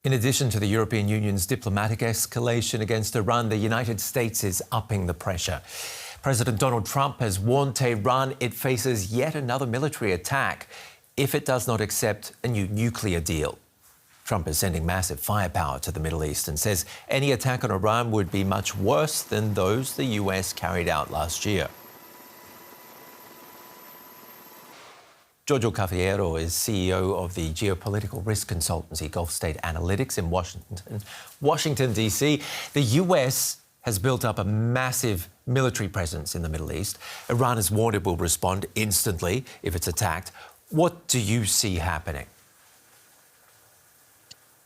In addition to the European Union's diplomatic escalation against Iran, the United States is upping the pressure. President Donald Trump has warned Tehran it faces yet another military attack if it does not accept a new nuclear deal. Trump is sending massive firepower to the Middle East and says any attack on Iran would be much worse than those the US carried out last year. Giorgio Cafiero is CEO of the geopolitical risk consultancy Gulf State Analytics in Washington, D.C. The US has built up a massive military presence in the Middle East. Iran has warned it will respond instantly if it's attacked. What do you see happening?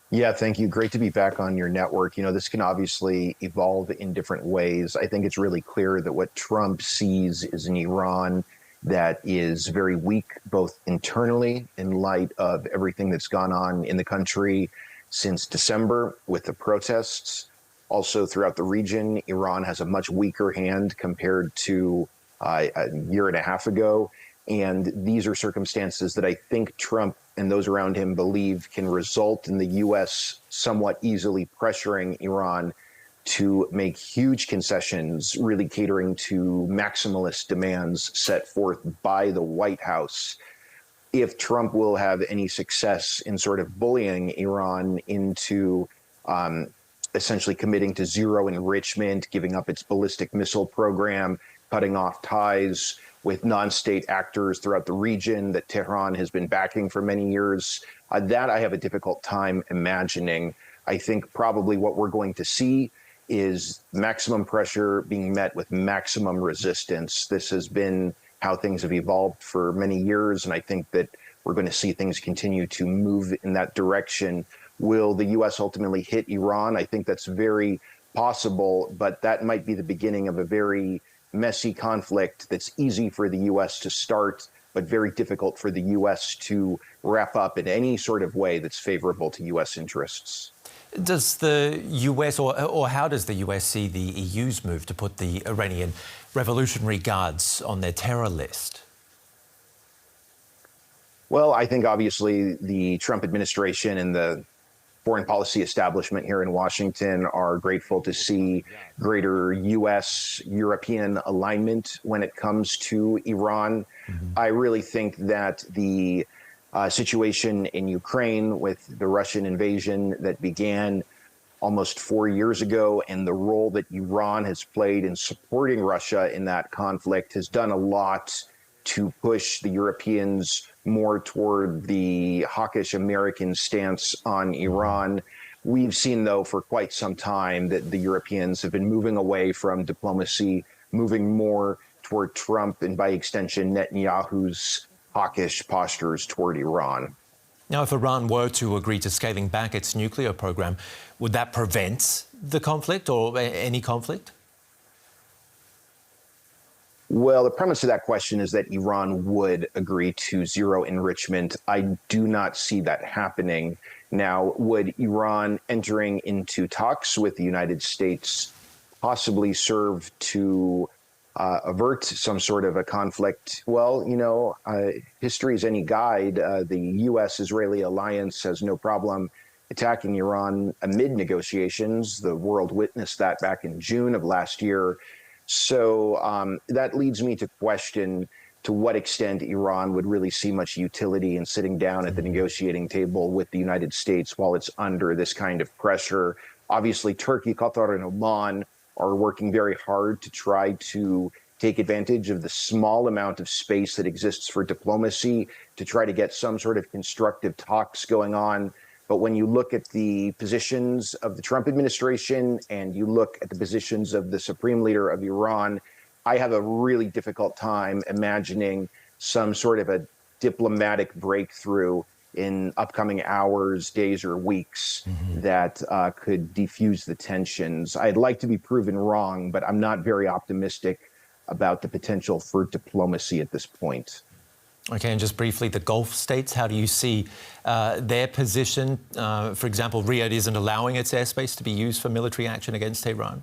Yeah, thank you. Great to be back on your network. You know, this can obviously evolve in different ways. I think it's really clear that what Trump sees is an Iran that is very weak, both internally in light of everything that's gone on in the country since December with the protests. Also throughout the region, Iran has a much weaker hand compared to a year and a half ago. And these are circumstances that I think Trump and those around him believe can result in the U.S. somewhat easily pressuring Iran to make huge concessions, really catering to maximalist demands set forth by the White House. If Trump will have any success in sort of bullying Iran into essentially committing to zero enrichment, giving up its ballistic missile program, cutting off ties with non-state actors throughout the region that Tehran has been backing for many years, that I have a difficult time imagining. I think probably what we're going to see is maximum pressure being met with maximum resistance. This has been how things have evolved for many years, and I think that we're going to see things continue to move in that direction. Will the U.S. ultimately hit Iran? I think that's very possible, but that might be the beginning of a very messy conflict that's easy for the U.S. to start, but very difficult for the U.S. to wrap up in any sort of way that's favorable to U.S. interests. Does the US, or how does the US see the EU's move to put the Iranian Revolutionary Guards on their terror list? Well, I think obviously the Trump administration and the foreign policy establishment here in Washington are grateful to see greater U.S.-European alignment when it comes to Iran. I really think that the situation in Ukraine with the Russian invasion that began almost 4 years ago and the role that Iran has played in supporting Russia in that conflict has done a lot to push the Europeans more toward the hawkish American stance on Iran. We've seen, though, for quite some time that the Europeans have been moving away from diplomacy, moving more toward Trump and, by extension, Netanyahu's hawkish postures toward Iran. Now, if Iran were to agree to scaling back its nuclear program, would that prevent the conflict or any conflict? Well, the premise of that question is that Iran would agree to zero enrichment. I do not see that happening. Now, would Iran entering into talks with the United States possibly serve to avert some sort of a conflict? Well, you know, history is any guide. The U.S.-Israeli alliance has no problem attacking Iran amid negotiations. The world witnessed that back in June of last year. So that leads me to question to what extent Iran would really see much utility in sitting down at the negotiating table with the United States while it's under this kind of pressure. Obviously, Turkey, Qatar, and Oman are working very hard to try to take advantage of the small amount of space that exists for diplomacy to try to get some sort of constructive talks going on. But when you look at the positions of the Trump administration and you look at the positions of the supreme leader of Iran, I have a really difficult time imagining some sort of a diplomatic breakthrough in upcoming hours, days, or weeks that could defuse the tensions. I'd like to be proven wrong, but I'm not very optimistic about the potential for diplomacy at this point. Okay, and just briefly, the Gulf states, how do you see their position? For example, Riyadh isn't allowing its airspace to be used for military action against Tehran.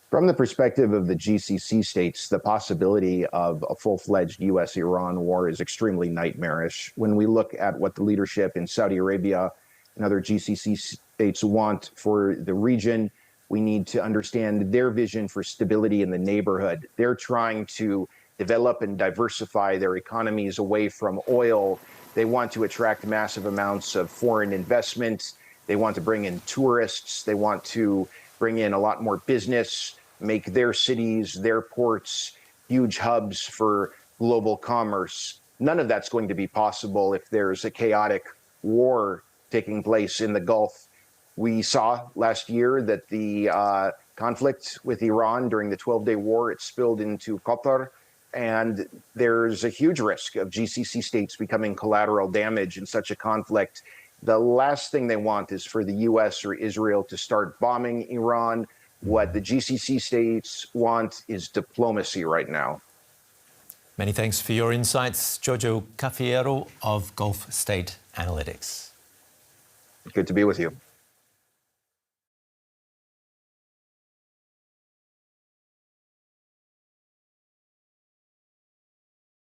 From the perspective of the GCC states, the possibility of a full-fledged U.S.-Iran war is extremely nightmarish. When we look at what the leadership in Saudi Arabia and other GCC states want for the region. We need to understand their vision for stability in the neighborhood. They're trying to develop and diversify their economies away from oil. They want to attract massive amounts of foreign investment. They want to bring in tourists. They want to bring in a lot more business, make their cities, their ports, huge hubs for global commerce. None of that's going to be possible if there's a chaotic war taking place in the Gulf. We saw last year that the conflict with Iran during the 12-day war, it spilled into Qatar. And there's a huge risk of GCC states becoming collateral damage in such a conflict. The last thing they want is for the US or Israel to start bombing Iran. What the GCC states want is diplomacy right now. Many thanks for your insights, Giorgio Cafiero of Gulf State Analytics. Good to be with you.